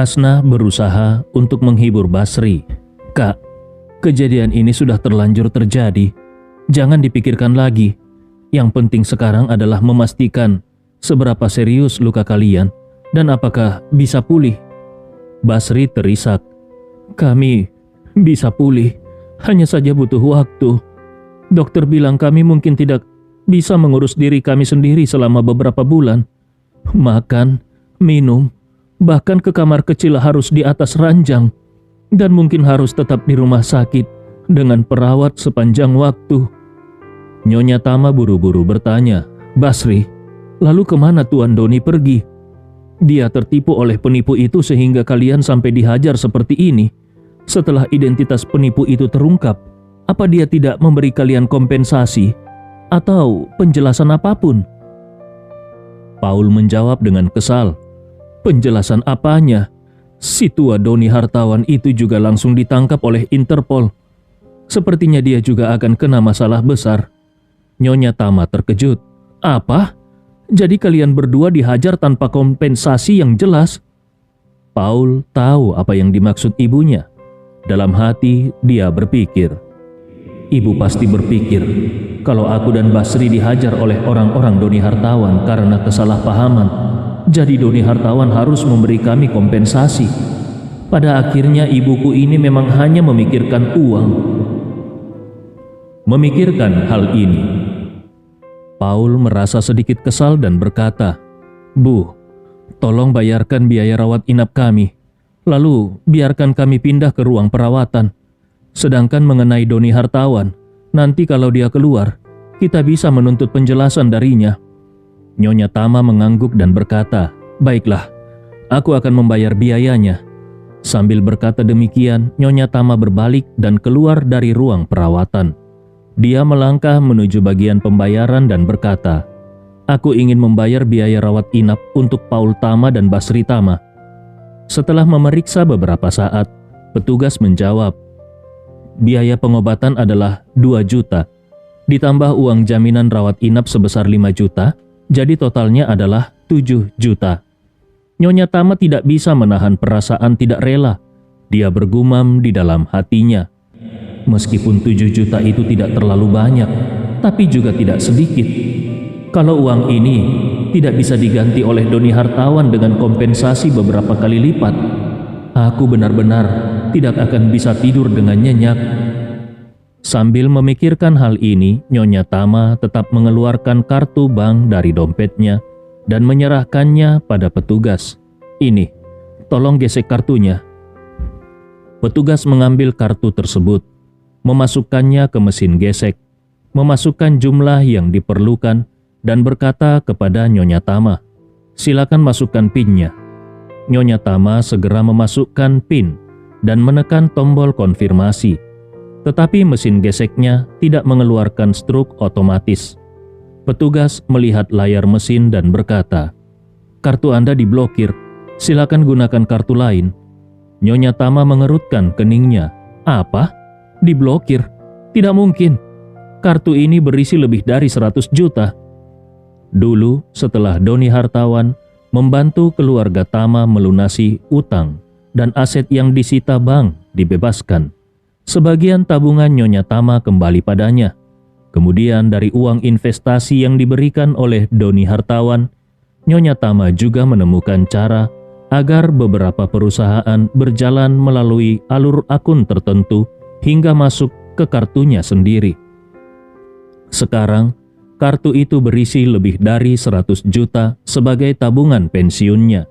Kasnah berusaha untuk menghibur Basri. "Kak, kejadian ini sudah terlanjur terjadi. Jangan dipikirkan lagi. Yang penting sekarang adalah memastikan seberapa serius luka kalian dan apakah bisa pulih." Basri terisak. "Kami bisa pulih, hanya saja butuh waktu. Dokter bilang kami mungkin tidak bisa mengurus diri kami sendiri selama beberapa bulan. Makan, minum, bahkan ke kamar kecil harus di atas ranjang, dan mungkin harus tetap di rumah sakit dengan perawat sepanjang waktu." Nyonya Tama buru-buru bertanya, "Basri, lalu kemana Tuan Doni pergi? Dia tertipu oleh penipu itu sehingga kalian sampai dihajar seperti ini. Setelah identitas penipu itu terungkap, apa dia tidak memberi kalian kompensasi atau penjelasan apapun?" Paul menjawab dengan kesal, "Penjelasan apanya? Si tua Doni hartawan itu juga langsung ditangkap oleh Interpol. Sepertinya dia juga akan kena masalah besar." Nyonya Tama terkejut. "Apa? Jadi kalian berdua dihajar tanpa kompensasi yang jelas?" Paul tahu apa yang dimaksud ibunya. Dalam hati dia berpikir, "Ibu pasti berpikir kalau aku dan Basri dihajar oleh orang-orang Doni hartawan karena kesalahpahaman, jadi Doni hartawan harus memberi kami kompensasi. Pada akhirnya ibuku ini memang hanya memikirkan uang." Memikirkan hal ini, Paul merasa sedikit kesal dan berkata, "Bu, tolong bayarkan biaya rawat inap kami, lalu biarkan kami pindah ke ruang perawatan. Sedangkan mengenai Doni hartawan, nanti kalau dia keluar, kita bisa menuntut penjelasan darinya." Nyonya Tama mengangguk dan berkata, "Baiklah, aku akan membayar biayanya." Sambil berkata demikian, Nyonya Tama berbalik dan keluar dari ruang perawatan. Dia melangkah menuju bagian pembayaran dan berkata, "Aku ingin membayar biaya rawat inap untuk Paul Tama dan Basri Tama." Setelah memeriksa beberapa saat, petugas menjawab, "Biaya pengobatan adalah 2 juta, ditambah uang jaminan rawat inap sebesar 5 juta, jadi totalnya adalah 7 juta. Nyonya Tama tidak bisa menahan perasaan tidak rela. Dia bergumam di dalam hatinya, "Meskipun 7 juta itu tidak terlalu banyak, tapi juga tidak sedikit. Kalau uang ini tidak bisa diganti oleh Doni hartawan dengan kompensasi beberapa kali lipat, aku benar-benar tidak akan bisa tidur dengan nyenyak." Sambil memikirkan hal ini, Nyonya Tama tetap mengeluarkan kartu bank dari dompetnya dan menyerahkannya pada petugas. "Ini, tolong gesek kartunya." Petugas mengambil kartu tersebut, memasukkannya ke mesin gesek, memasukkan jumlah yang diperlukan, dan berkata kepada Nyonya Tama, "Silakan masukkan PIN-nya." Nyonya Tama segera memasukkan PIN dan menekan tombol konfirmasi. Tetapi mesin geseknya tidak mengeluarkan struk otomatis. Petugas melihat layar mesin dan berkata, "Kartu Anda diblokir, silakan gunakan kartu lain." Nyonya Tama mengerutkan keningnya. "Apa? Diblokir? Tidak mungkin. Kartu ini berisi lebih dari 100 juta. Dulu setelah Doni hartawan membantu keluarga Tama melunasi utang dan aset yang disita bank dibebaskan, sebagian tabungan Nyonya Tama kembali padanya. Kemudian dari uang investasi yang diberikan oleh Doni hartawan, Nyonya Tama juga menemukan cara agar beberapa perusahaan berjalan melalui alur akun tertentu hingga masuk ke kartunya sendiri. Sekarang, kartu itu berisi lebih dari 100 juta sebagai tabungan pensiunnya.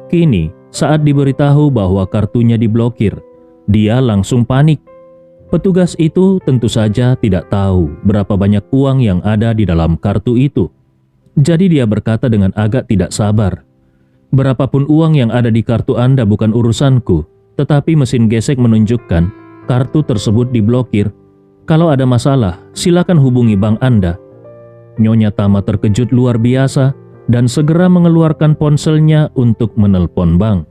Kini, saat diberitahu bahwa kartunya diblokir, dia langsung panik. Petugas itu tentu saja tidak tahu berapa banyak uang yang ada di dalam kartu itu. Jadi dia berkata dengan agak tidak sabar, "Berapapun uang yang ada di kartu Anda bukan urusanku, tetapi mesin gesek menunjukkan kartu tersebut diblokir. Kalau ada masalah, silakan hubungi bank Anda." Nyonya Tama terkejut luar biasa dan segera mengeluarkan ponselnya untuk menelpon bank.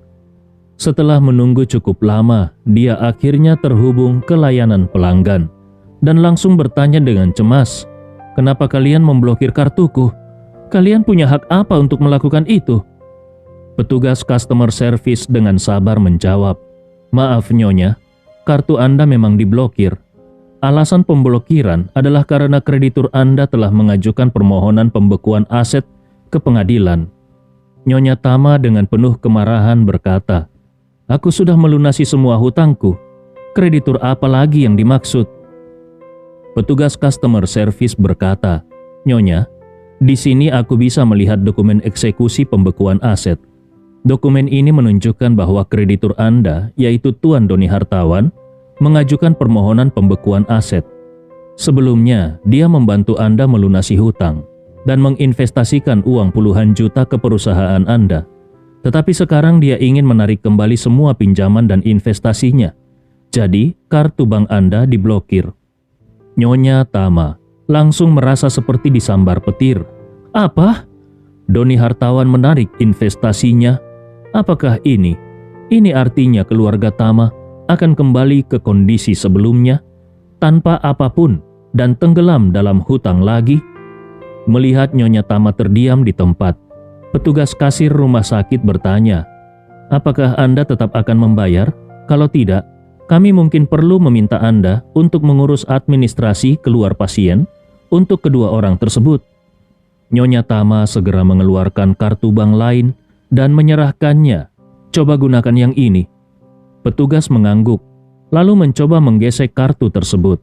Setelah menunggu cukup lama, dia akhirnya terhubung ke layanan pelanggan dan langsung bertanya dengan cemas, "Kenapa kalian memblokir kartuku? Kalian punya hak apa untuk melakukan itu?" Petugas customer service dengan sabar menjawab, "Maaf Nyonya, kartu Anda memang diblokir. Alasan pemblokiran adalah karena kreditur Anda telah mengajukan permohonan pembekuan aset ke pengadilan." Nyonya Tama dengan penuh kemarahan berkata, "Aku sudah melunasi semua hutangku. Kreditur apa lagi yang dimaksud?" Petugas customer service berkata, "Nyonya, di sini aku bisa melihat dokumen eksekusi pembekuan aset. Dokumen ini menunjukkan bahwa kreditur Anda, yaitu Tuan Doni Hartawan, mengajukan permohonan pembekuan aset. Sebelumnya, dia membantu Anda melunasi hutang dan menginvestasikan uang puluhan juta ke perusahaan Anda. Tetapi sekarang dia ingin menarik kembali semua pinjaman dan investasinya. Jadi, kartu bank Anda diblokir." Nyonya Tama langsung merasa seperti disambar petir. "Apa? Doni Hartawan menarik investasinya? Apakah ini artinya keluarga Tama akan kembali ke kondisi sebelumnya, tanpa apapun dan tenggelam dalam hutang lagi?" Melihat Nyonya Tama terdiam di tempat, petugas kasir rumah sakit bertanya, "Apakah Anda tetap akan membayar? Kalau tidak, kami mungkin perlu meminta Anda untuk mengurus administrasi keluar pasien untuk kedua orang tersebut." Nyonya Tama segera mengeluarkan kartu bank lain dan menyerahkannya. "Coba gunakan yang ini." Petugas mengangguk, lalu mencoba menggesek kartu tersebut.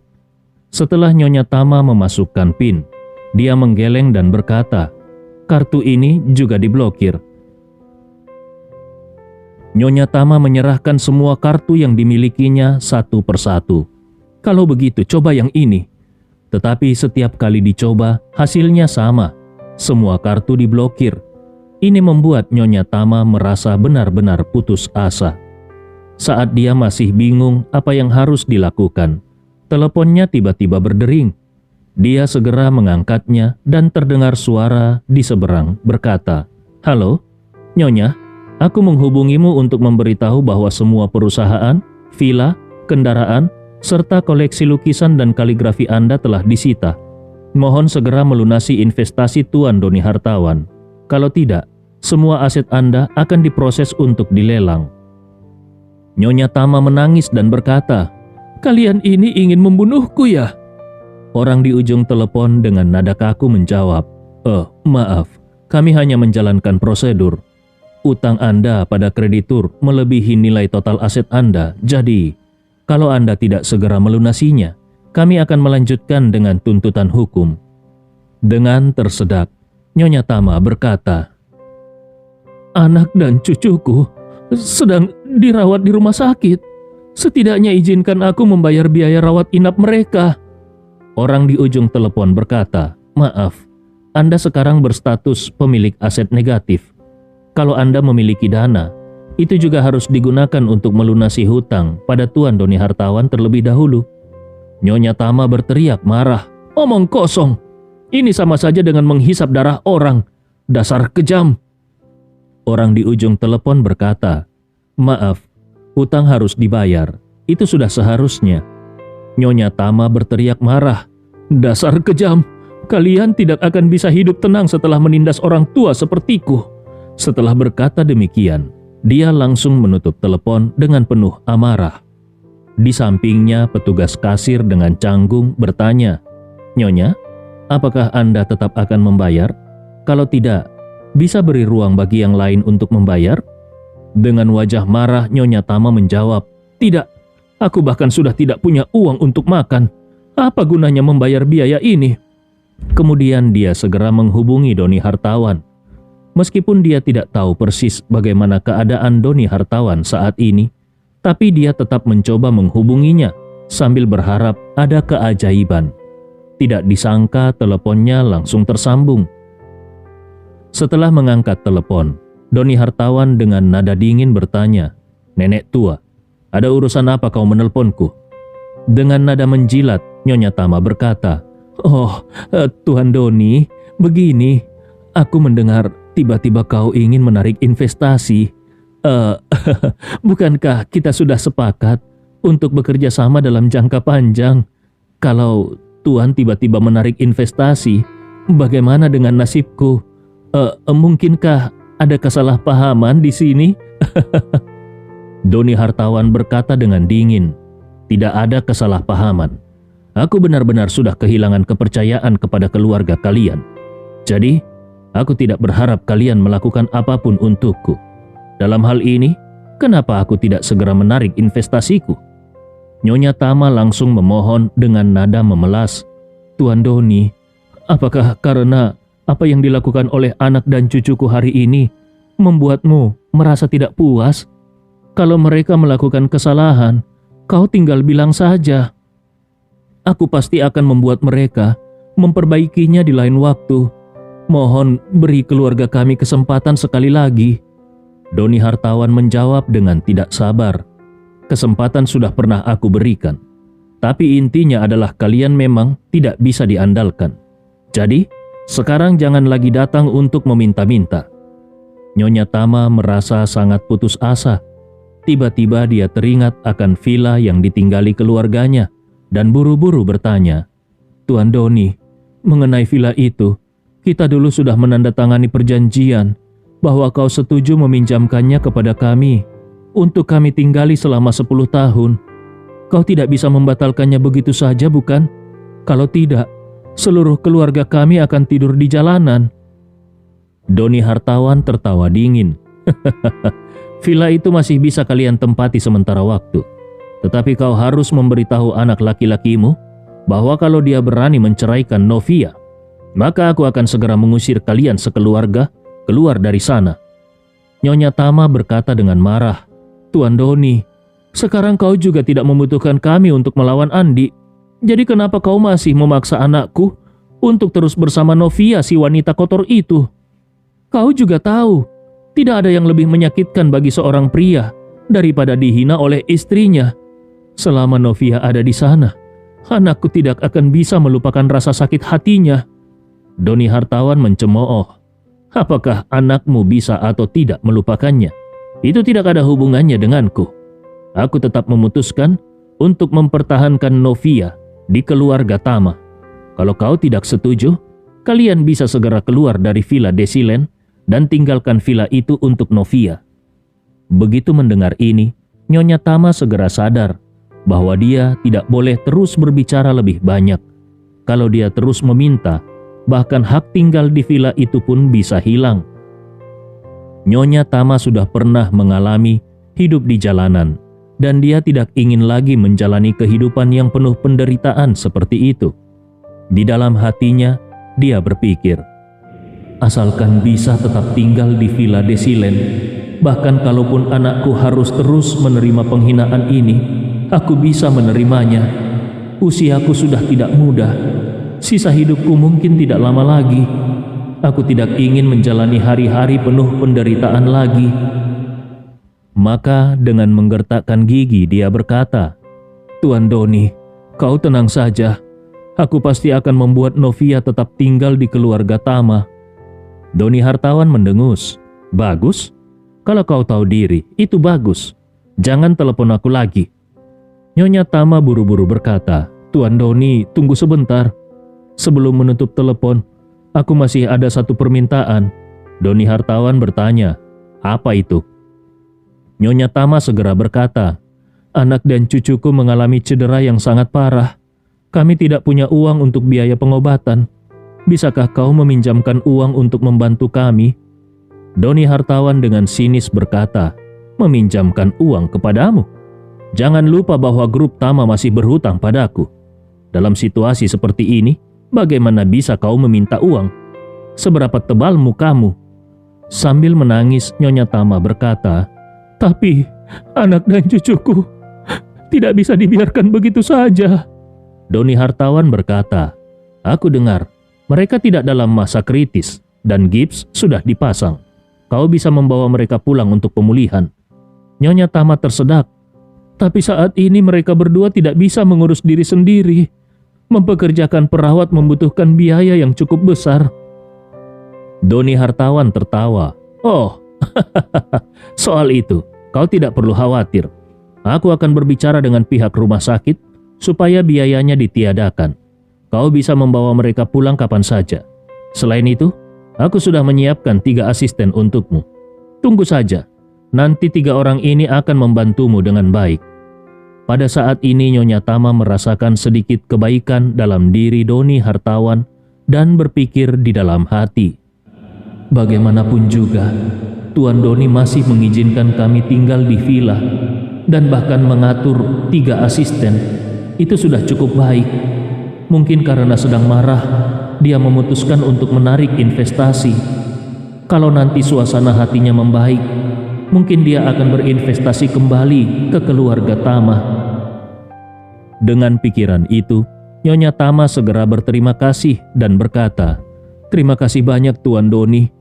Setelah Nyonya Tama memasukkan PIN, dia menggeleng dan berkata, "Kartu ini juga diblokir." Nyonya Tama menyerahkan semua kartu yang dimilikinya satu persatu. "Kalau begitu, coba yang ini." Tetapi setiap kali dicoba, hasilnya sama. Semua kartu diblokir. Ini membuat Nyonya Tama merasa benar-benar putus asa. Saat dia masih bingung apa yang harus dilakukan, teleponnya tiba-tiba berdering. Dia segera mengangkatnya dan terdengar suara di seberang berkata, "Halo, Nyonya, aku menghubungimu untuk memberitahu bahwa semua perusahaan, villa, kendaraan, serta koleksi lukisan dan kaligrafi Anda telah disita. Mohon segera melunasi investasi Tuan Doni Hartawan. Kalau tidak, semua aset Anda akan diproses untuk dilelang." Nyonya Tama menangis dan berkata, "Kalian ini ingin membunuhku ya?" Orang di ujung telepon dengan nada kaku menjawab, Maaf, kami hanya menjalankan prosedur. Utang Anda pada kreditur melebihi nilai total aset Anda, jadi kalau Anda tidak segera melunasinya, kami akan melanjutkan dengan tuntutan hukum." Dengan tersedak, Nyonya Tama berkata, "Anak dan cucuku sedang dirawat di rumah sakit. Setidaknya izinkan aku membayar biaya rawat inap mereka." Orang di ujung telepon berkata, "Maaf, Anda sekarang berstatus pemilik aset negatif. Kalau Anda memiliki dana, itu juga harus digunakan untuk melunasi hutang pada Tuan Doni Hartawan terlebih dahulu." Nyonya Tama berteriak marah, "Omong kosong! Ini sama saja dengan menghisap darah orang. Dasar kejam!" Orang di ujung telepon berkata, "Maaf, hutang harus dibayar. Itu sudah seharusnya." Nyonya Tama berteriak marah, "Dasar kejam! Kalian tidak akan bisa hidup tenang setelah menindas orang tua sepertiku." Setelah berkata demikian, dia langsung menutup telepon dengan penuh amarah. Di sampingnya petugas kasir dengan canggung bertanya, "Nyonya, apakah Anda tetap akan membayar? Kalau tidak, bisa beri ruang bagi yang lain untuk membayar?" Dengan wajah marah Nyonya Tama menjawab, "Tidak, aku bahkan sudah tidak punya uang untuk makan. Apa gunanya membayar biaya ini?" Kemudian dia segera menghubungi Doni Hartawan. Meskipun dia tidak tahu persis bagaimana keadaan Doni Hartawan saat ini, tapi dia tetap mencoba menghubunginya sambil berharap ada keajaiban. Tidak disangka teleponnya langsung tersambung. Setelah mengangkat telepon, Doni Hartawan dengan nada dingin bertanya, "Nenek tua, ada urusan apa kau menelponku?" Dengan nada menjilat, Nyonya Tama berkata, Tuan Doni, begini, aku mendengar tiba-tiba kau ingin menarik investasi. Bukankah kita sudah sepakat untuk bekerja sama dalam jangka panjang? Kalau Tuan tiba-tiba menarik investasi, bagaimana dengan nasibku? Mungkinkah ada kesalahpahaman di sini?" Doni hartawan berkata dengan dingin, "Tidak ada kesalahpahaman. Aku benar-benar sudah kehilangan kepercayaan kepada keluarga kalian. Jadi, aku tidak berharap kalian melakukan apapun untukku. Dalam hal ini, kenapa aku tidak segera menarik investasiku?" Nyonya Tama langsung memohon dengan nada memelas, "Tuan Doni, apakah karena apa yang dilakukan oleh anak dan cucuku hari ini membuatmu merasa tidak puas? Kalau mereka melakukan kesalahan, kau tinggal bilang saja. Aku pasti akan membuat mereka memperbaikinya di lain waktu. Mohon beri keluarga kami kesempatan sekali lagi." Doni hartawan menjawab dengan tidak sabar. "Kesempatan sudah pernah aku berikan. Tapi intinya adalah kalian memang tidak bisa diandalkan. Jadi, sekarang jangan lagi datang untuk meminta-minta." Nyonya Tama merasa sangat putus asa. Tiba-tiba dia teringat akan villa yang ditinggali keluarganya dan buru-buru bertanya, "Tuan Doni, mengenai villa itu, kita dulu sudah menandatangani perjanjian bahwa kau setuju meminjamkannya kepada kami untuk kami tinggali selama 10 tahun. Kau tidak bisa membatalkannya begitu saja, bukan? Kalau tidak, seluruh keluarga kami akan tidur di jalanan." Doni hartawan tertawa dingin. "Villa itu masih bisa kalian tempati sementara waktu. Tetapi kau harus memberitahu anak laki-lakimu bahwa kalau dia berani menceraikan Novia, maka aku akan segera mengusir kalian sekeluarga keluar dari sana." Nyonya Tama berkata dengan marah, "Tuan Doni, sekarang kau juga tidak membutuhkan kami untuk melawan Andi. Jadi kenapa kau masih memaksa anakku untuk terus bersama Novia, si wanita kotor itu? Kau juga tahu, tidak ada yang lebih menyakitkan bagi seorang pria daripada dihina oleh istrinya. Selama Novia ada di sana, anakku tidak akan bisa melupakan rasa sakit hatinya." Doni hartawan mencemooh, "Apakah anakmu bisa atau tidak melupakannya? Itu tidak ada hubungannya denganku. Aku tetap memutuskan untuk mempertahankan Novia di keluarga Tama. Kalau kau tidak setuju, kalian bisa segera keluar dari Villa Desilen dan tinggalkan villa itu untuk Novia." Begitu mendengar ini, Nyonya Tama segera sadar bahwa dia tidak boleh terus berbicara lebih banyak. Kalau dia terus meminta, bahkan hak tinggal di villa itu pun bisa hilang. Nyonya Tama sudah pernah mengalami hidup di jalanan, dan dia tidak ingin lagi menjalani kehidupan yang penuh penderitaan seperti itu. Di dalam hatinya, dia berpikir, "Asalkan bisa tetap tinggal di Villa Desilen, bahkan kalaupun anakku harus terus menerima penghinaan ini, aku bisa menerimanya. Usiaku sudah tidak muda. Sisa hidupku mungkin tidak lama lagi. Aku tidak ingin menjalani hari-hari penuh penderitaan lagi." Maka dengan menggertakkan gigi dia berkata, "Tuan Doni, kau tenang saja. Aku pasti akan membuat Novia tetap tinggal di keluarga Tama." Doni hartawan mendengus. "Bagus. Kalau kau tahu diri, itu bagus. Jangan telepon aku lagi." Nyonya Tama buru-buru berkata, "Tuan Doni, tunggu sebentar. Sebelum menutup telepon, aku masih ada satu permintaan." Doni hartawan bertanya, "Apa itu?" Nyonya Tama segera berkata, "Anak dan cucuku mengalami cedera yang sangat parah. Kami tidak punya uang untuk biaya pengobatan. Bisakah kau meminjamkan uang untuk membantu kami?" Doni hartawan dengan sinis berkata, "Meminjamkan uang kepadamu? Jangan lupa bahwa grup Tama masih berhutang padaku. Dalam situasi seperti ini, bagaimana bisa kau meminta uang? Seberapa tebal mukamu?" Sambil menangis, Nyonya Tama berkata, "Tapi anak dan cucuku tidak bisa dibiarkan begitu saja." Doni hartawan berkata, "Aku dengar mereka tidak dalam masa kritis dan gips sudah dipasang. Kau bisa membawa mereka pulang untuk pemulihan." Nyonya Tama tersedak. "Tapi saat ini mereka berdua tidak bisa mengurus diri sendiri. Mempekerjakan perawat membutuhkan biaya yang cukup besar." Doni hartawan tertawa. "Oh, soal itu, kau tidak perlu khawatir. Aku akan berbicara dengan pihak rumah sakit supaya biayanya ditiadakan. Kau bisa membawa mereka pulang kapan saja. Selain itu, Aku sudah menyiapkan 3 asisten untukmu. Tunggu saja, nanti 3 orang ini akan membantumu dengan baik. Pada saat ini Nyonya Tama merasakan sedikit kebaikan dalam diri Doni hartawan dan berpikir di dalam hati. Bagaimanapun juga, Tuan Doni masih mengizinkan kami tinggal di villa dan bahkan mengatur 3 asisten. Itu sudah cukup baik. Mungkin karena sedang marah, dia memutuskan untuk menarik investasi. Kalau nanti suasana hatinya membaik, mungkin dia akan berinvestasi kembali ke keluarga Tama. Dengan pikiran itu, Nyonya Tama segera berterima kasih dan berkata, "Terima kasih banyak Tuan Doni."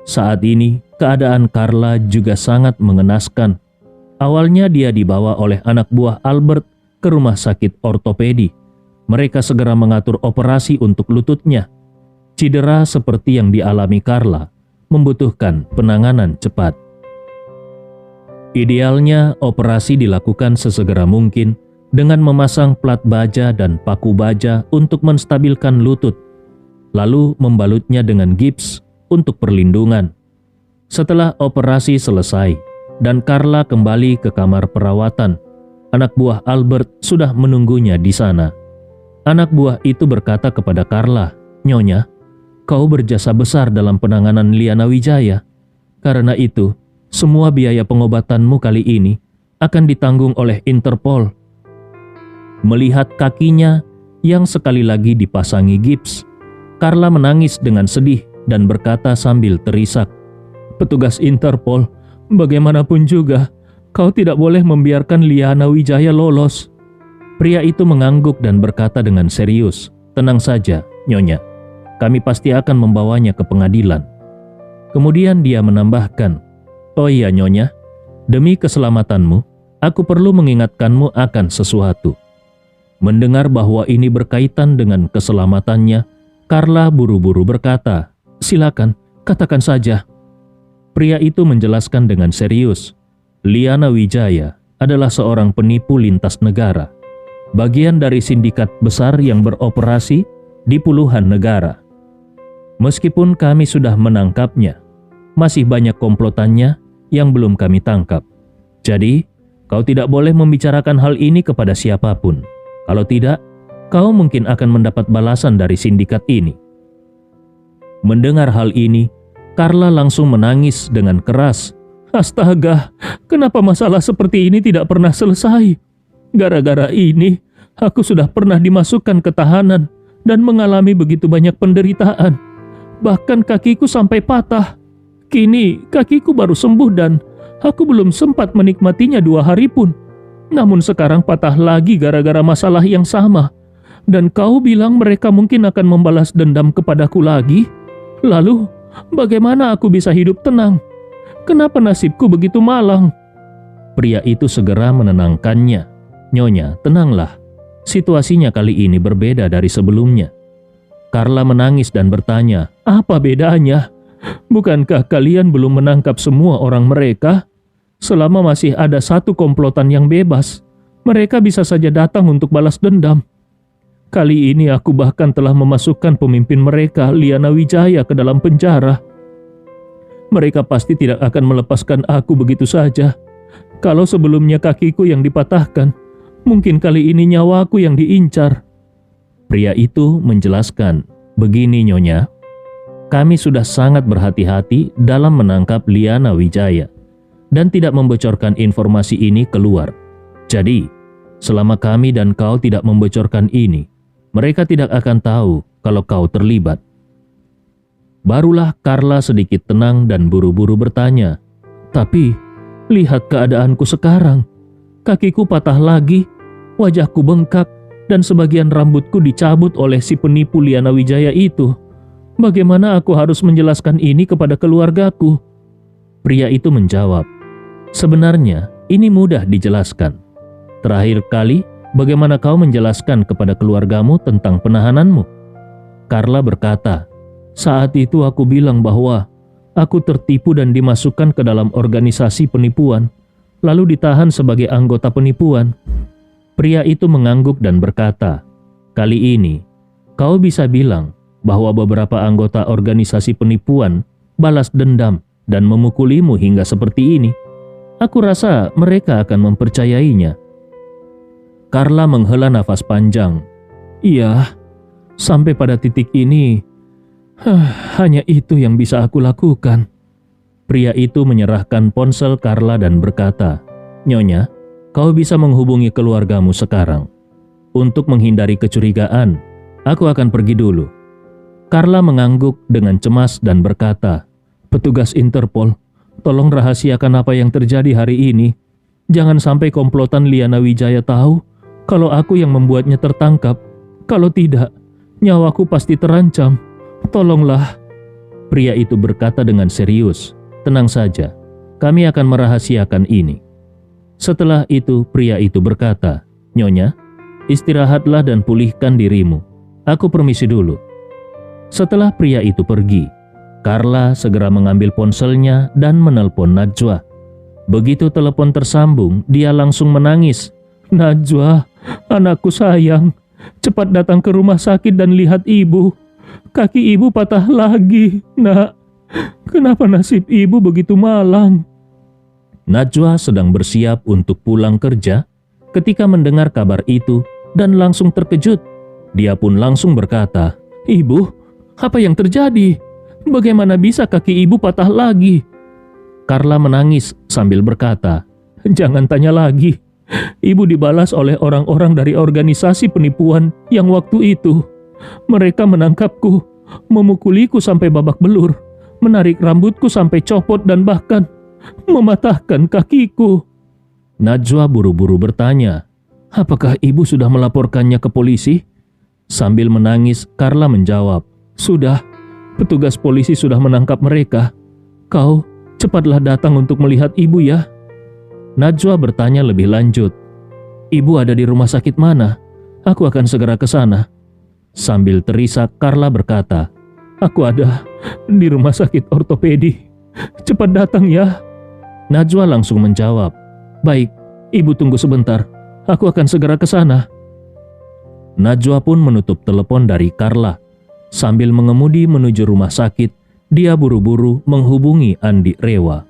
Saat ini, keadaan Carla juga sangat mengenaskan. Awalnya dia dibawa oleh anak buah Albert ke rumah sakit ortopedi. Mereka segera mengatur operasi untuk lututnya. Cedera seperti yang dialami Carla membutuhkan penanganan cepat. Idealnya, operasi dilakukan sesegera mungkin dengan memasang plat baja dan paku baja untuk menstabilkan lutut, lalu membalutnya dengan gips untuk perlindungan. Setelah operasi selesai dan Carla kembali ke kamar perawatan, anak buah Albert sudah menunggunya di sana. Anak buah itu berkata kepada Carla, "Nyonya, kau berjasa besar dalam penanganan Liana Wijaya. Karena itu, semua biaya pengobatanmu kali ini akan ditanggung oleh Interpol." Melihat kakinya yang sekali lagi dipasangi gips, Carla menangis dengan sedih dan berkata sambil terisak, "Petugas Interpol, bagaimanapun juga, kau tidak boleh membiarkan Liana Wijaya lolos." Pria itu mengangguk dan berkata dengan serius, "Tenang saja, Nyonya. Kami pasti akan membawanya ke pengadilan." Kemudian dia menambahkan, "Oh iya Nyonya, demi keselamatanmu, aku perlu mengingatkanmu akan sesuatu." Mendengar bahwa ini berkaitan dengan keselamatannya, Carla buru-buru berkata, "Silakan, katakan saja." Pria itu menjelaskan dengan serius, Liana Wijaya adalah seorang penipu lintas negara, bagian dari sindikat besar yang beroperasi di puluhan negara. Meskipun kami sudah menangkapnya, masih banyak komplotannya yang belum kami tangkap. Jadi, kau tidak boleh membicarakan hal ini kepada siapapun. Kalau tidak, kau mungkin akan mendapat balasan dari sindikat ini. Mendengar hal ini, Carla langsung menangis dengan keras. "Astaga, kenapa masalah seperti ini tidak pernah selesai? Gara-gara ini, aku sudah pernah dimasukkan ke tahanan dan mengalami begitu banyak penderitaan. Bahkan kakiku sampai patah. Kini kakiku baru sembuh dan aku belum sempat menikmatinya 2 hari pun. Namun sekarang patah lagi gara-gara masalah yang sama. Dan kau bilang mereka mungkin akan membalas dendam kepadaku lagi? Lalu, bagaimana aku bisa hidup tenang? Kenapa nasibku begitu malang?" Pria itu segera menenangkannya. "Nyonya, tenanglah. Situasinya kali ini berbeda dari sebelumnya." Carla menangis dan bertanya, "Apa bedanya? Bukankah kalian belum menangkap semua orang mereka? Selama masih ada satu komplotan yang bebas, mereka bisa saja datang untuk balas dendam. Kali ini aku bahkan telah memasukkan pemimpin mereka, Liana Wijaya, ke dalam penjara. Mereka pasti tidak akan melepaskan aku begitu saja. Kalau sebelumnya kakiku yang dipatahkan, mungkin kali ini nyawaku yang diincar." Pria itu menjelaskan, "Begini Nyonya, kami sudah sangat berhati-hati dalam menangkap Liana Wijaya dan tidak membocorkan informasi ini keluar. Jadi, selama kami dan kau tidak membocorkan ini, mereka tidak akan tahu kalau kau terlibat." Barulah Carla sedikit tenang dan buru-buru bertanya, "Tapi, lihat keadaanku sekarang. Kakiku patah lagi, wajahku bengkak, dan sebagian rambutku dicabut oleh si penipu Liana Wijaya itu. Bagaimana aku harus menjelaskan ini kepada keluargaku?" Pria itu menjawab, "Sebenarnya ini mudah dijelaskan. Terakhir kali, bagaimana kau menjelaskan kepada keluargamu tentang penahananmu?" Carla berkata, "Saat itu aku bilang bahwa aku tertipu dan dimasukkan ke dalam organisasi penipuan, lalu ditahan sebagai anggota penipuan." Pria itu mengangguk dan berkata, "Kali ini, kau bisa bilang bahwa beberapa anggota organisasi penipuan balas dendam dan memukulimu hingga seperti ini, aku rasa mereka akan mempercayainya. Carla menghela nafas panjang. Iya, sampai pada titik ini, hanya itu yang bisa aku lakukan. Pria itu menyerahkan ponsel Carla dan berkata, "Nyonya, kau bisa menghubungi keluargamu sekarang. Untuk menghindari kecurigaan, aku akan pergi dulu." Carla mengangguk dengan cemas dan berkata, "Petugas Interpol, tolong rahasiakan apa yang terjadi hari ini. Jangan sampai komplotan Liana Wijaya tahu kalau aku yang membuatnya tertangkap. Kalau tidak, nyawaku pasti terancam. Tolonglah." Pria itu berkata dengan serius, "Tenang saja, kami akan merahasiakan ini." Setelah itu pria itu berkata, "Nyonya, istirahatlah dan pulihkan dirimu. Aku permisi dulu." Setelah pria itu pergi, Carla segera mengambil ponselnya dan menelpon Najwa. Begitu telepon tersambung, dia langsung menangis. "Najwa, anakku sayang, cepat datang ke rumah sakit dan lihat ibu. Kaki ibu patah lagi, nak. Kenapa nasib ibu begitu malang?" Najwa sedang bersiap untuk pulang kerja ketika mendengar kabar itu dan langsung terkejut. Dia pun langsung berkata, "Ibu, apa yang terjadi? Bagaimana bisa kaki ibu patah lagi?" Carla menangis sambil berkata, "Jangan tanya lagi. Ibu dibalas oleh orang-orang dari organisasi penipuan yang waktu itu. Mereka menangkapku, memukuliku sampai babak belur, menarik rambutku sampai copot dan bahkan mematahkan kakiku." Najwa buru-buru bertanya, "Apakah ibu sudah melaporkannya ke polisi?" Sambil menangis, Carla menjawab, "Sudah, petugas polisi sudah menangkap mereka. Kau cepatlah datang untuk melihat ibu ya." Najwa bertanya lebih lanjut, "Ibu ada di rumah sakit mana? Aku akan segera ke sana." Sambil terisak, Carla berkata, "Aku ada di rumah sakit ortopedi. Cepat datang ya." Najwa langsung menjawab, "Baik, ibu tunggu sebentar. Aku akan segera ke sana." Najwa pun menutup telepon dari Carla. Sambil mengemudi menuju rumah sakit, dia buru-buru menghubungi Andi Rewa.